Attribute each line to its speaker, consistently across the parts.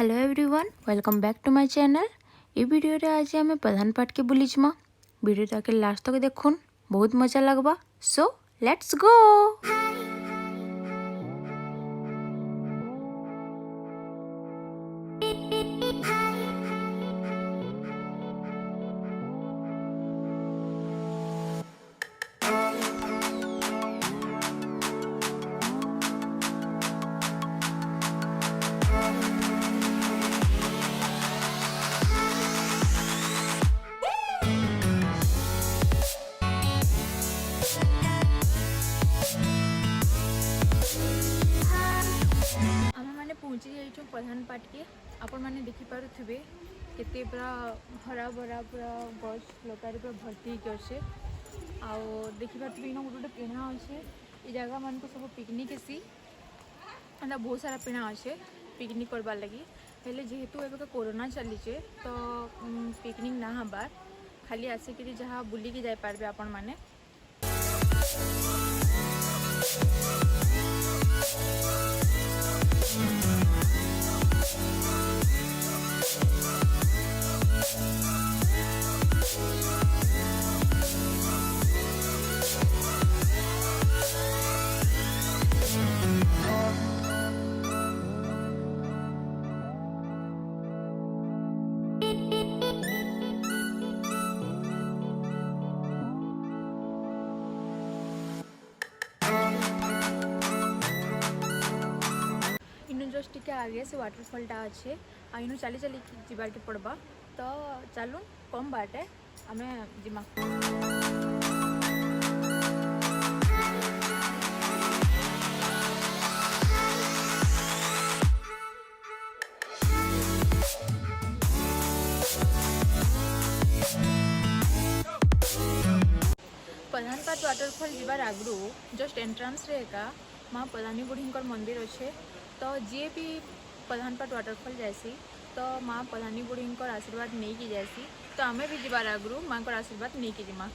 Speaker 1: Hello everyone, welcome back to my channel. ये video रे आज आम प्रधान पाठ के बुलीजिमा। वीडियो ताके लास्ट तक देखुन, बहुत मजा लगवा। So let's go. पहुँची जाइछुं प्रधान पाठ के। आपण मैंने देखिपे केते पूरा हरा भरा पूरा गछ लतार पूरा भर्ती के अच्छे। आउ देखिपे इन गोटे पिढ़ा अच्छे। ये जगह मान को सब पिकनिक सी एंता बहुत सारा पिढ़ा अच्छे पिकनिक करवार लगी। हेले जेहेतु एबे कोरोना चलीचे तो पिकनिक ना हबार, खाली आसिक जहाँ बुलिकी जाई पारबे आपण माने। जस्ट टिके आगे से वाटरफॉलटा अच्छे आइनु चली चली जीवार के पड़बा। तो चलू कम बाटे आमे जिमा। प्रधान पाठ वाटरफॉल जीवार आगु जस्ट एंट्रांस रे एका माँ प्रधानी बुढ़ी मंदिर अच्छे। तो जी भी प्रधान पाठ वाटरफॉल जासी तो माँ प्रधानी बुढ़ी आशीर्वाद नहीं की जासी। तो आमे भी जीवार आगु माँ को आशीर्वाद नहीं की जिमा।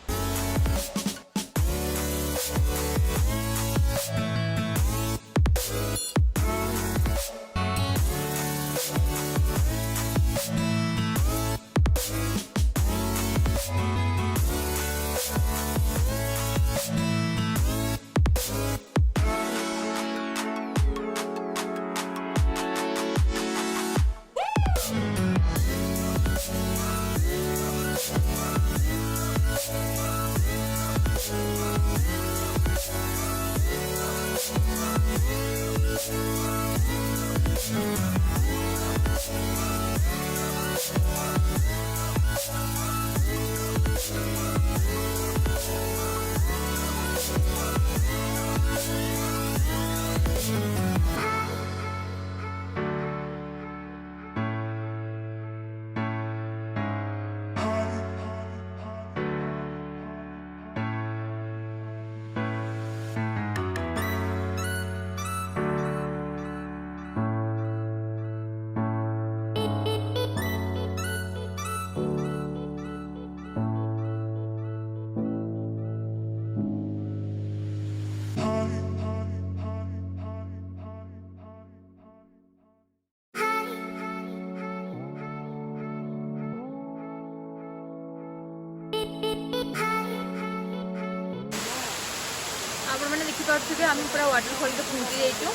Speaker 1: मैंने देखिपे आम पूरा वाटरफॉल तो पहुँची जाइचु।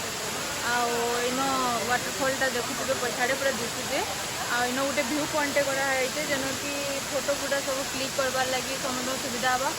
Speaker 1: इन वाटरफॉलटा देखुचे पछाड़े पूरा दिशुचे। इन गोटे व्यू पॉइंट कराई जेन कि फोटो फुटा सब क्लिक करवार लगी समस्त सुविधा हवा।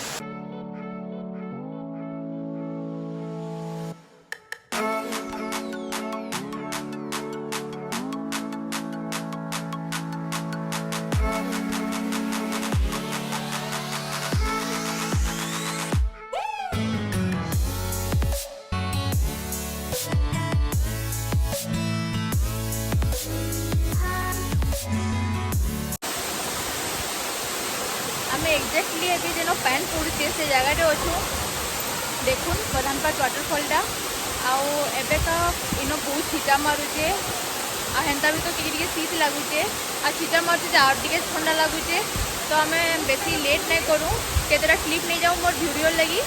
Speaker 1: आम एक्जाक्टली ये जेन पैन पड़े से जगह अच्छु देखुन प्रधान पाठ वाटरफॉलटा। आबे तो इन बहुत छीटा मारुचे हेन्ता भी तो टिके शीत लगुचे छीटा मारुचे आउ टे ठंडा लगुचे। तो आम बेसी लेट नहीं करूँ केतटा क्लिप नहीं जाऊँ मोर वीडियो लगी।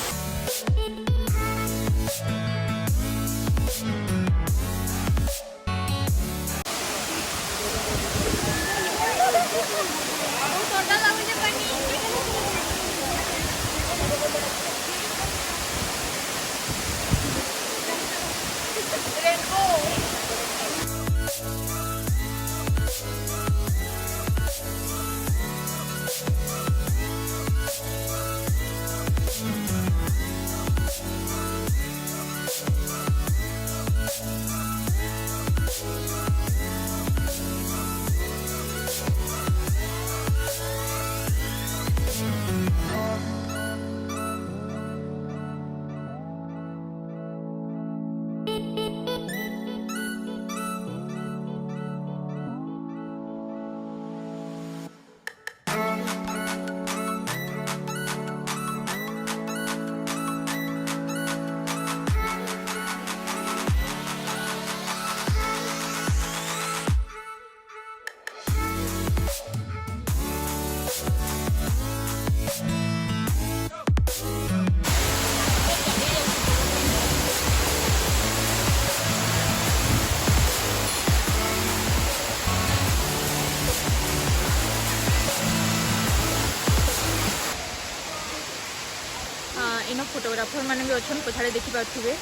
Speaker 1: इन फोटोग्राफर मैंने भी अच्छे पछाड़े देखी पारे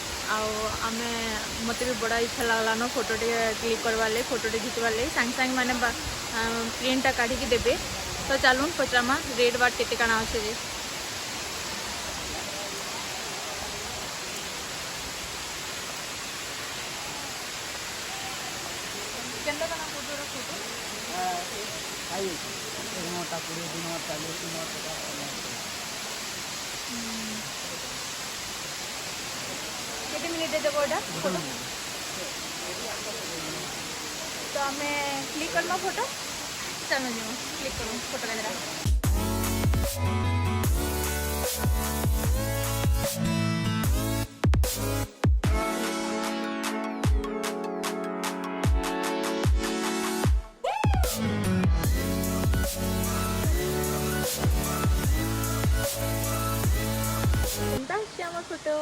Speaker 1: आमे मत भी बड़ा इच्छा लगलान फोटो क्लिक करवा ले फोटो खिंचवा ले सांग सांग मैंने प्रिंटा काढ़ी देवे तो चलून पचामा रेड बाट केते काना अच्छे जे केंदा काना फोटो
Speaker 2: आई मोटा पूरी दिन मोटा लेकिन मोटा
Speaker 1: केते मिनिट दे देबोडा फोटो तो हमें क्लिक करना फोटो चलो जो क्लिक करूँ फोटो का जरा श्यामा फोटो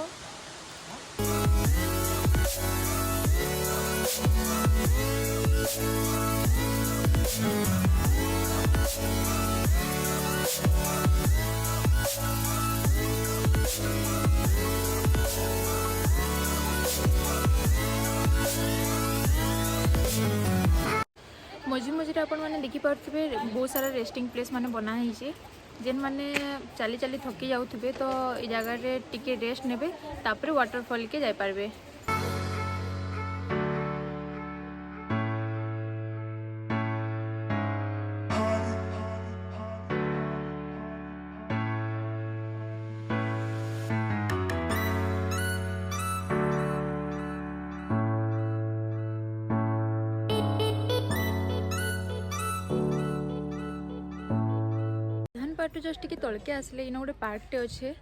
Speaker 1: मझी मझे आपण मैंने देखिपे बहुत सारा रेस्टिंग प्लेस माने बना है जेन माने चली चली थकी जाऊे तो ये जगह टिके रेस्ट नेबे तापर वाटरफॉल के जाई पारबे। पार्ट जस्ट टी तलके आसले इन गोटे पार्कटे अच्छे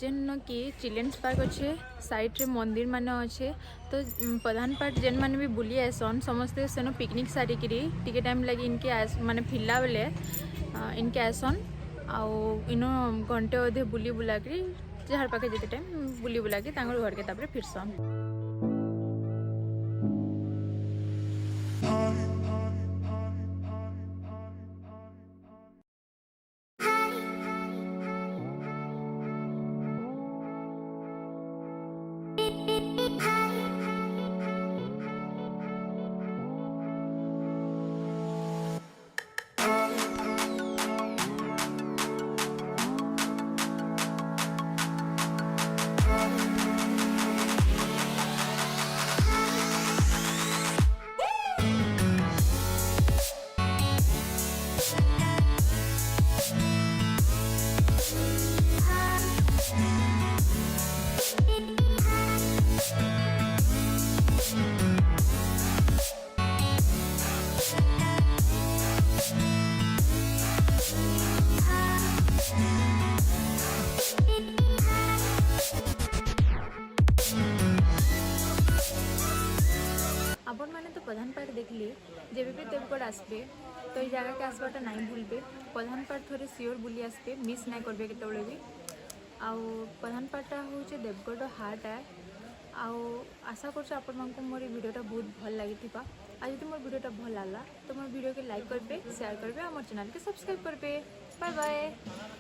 Speaker 1: जेन कि चिल्ड्रेन्स पार्क अच्छे साइड रे मंदिर माने अच्छे तो प्रधान पार्ट जेन माने भी बुली आसन समस्ते सेनो पिकनिक सारिकी टिके टाइम लगी इनके माने फिरला बेले इनके आसन आउ इन घंटे अधे बुली बुला कर जार पाखे जिते टाइम बुली बुला के घर के तापर फिरसन। आपण मैंने तो प्रधान पार्क देखली जब भी देवगढ़ आसबे तो ये जगह के आसबाटा नहीं भूलबे प्रधान पार्क थोड़े सियोर बुली आसबे मिस नहीं करबे केतबेले भी आउ प्रधान पार्कटा होचे देवगढ़ हार्ट है आउ आशा करछ आपण मानको मोर वीडियोटा बहुत भल लागिथिबा आ जदि मोर वीडियोटा भल लागला तो मोर वीडियो के लाइक करबे शेयर करबे आ मोर चैनल के सब्सक्राइब करबे बाय बाय।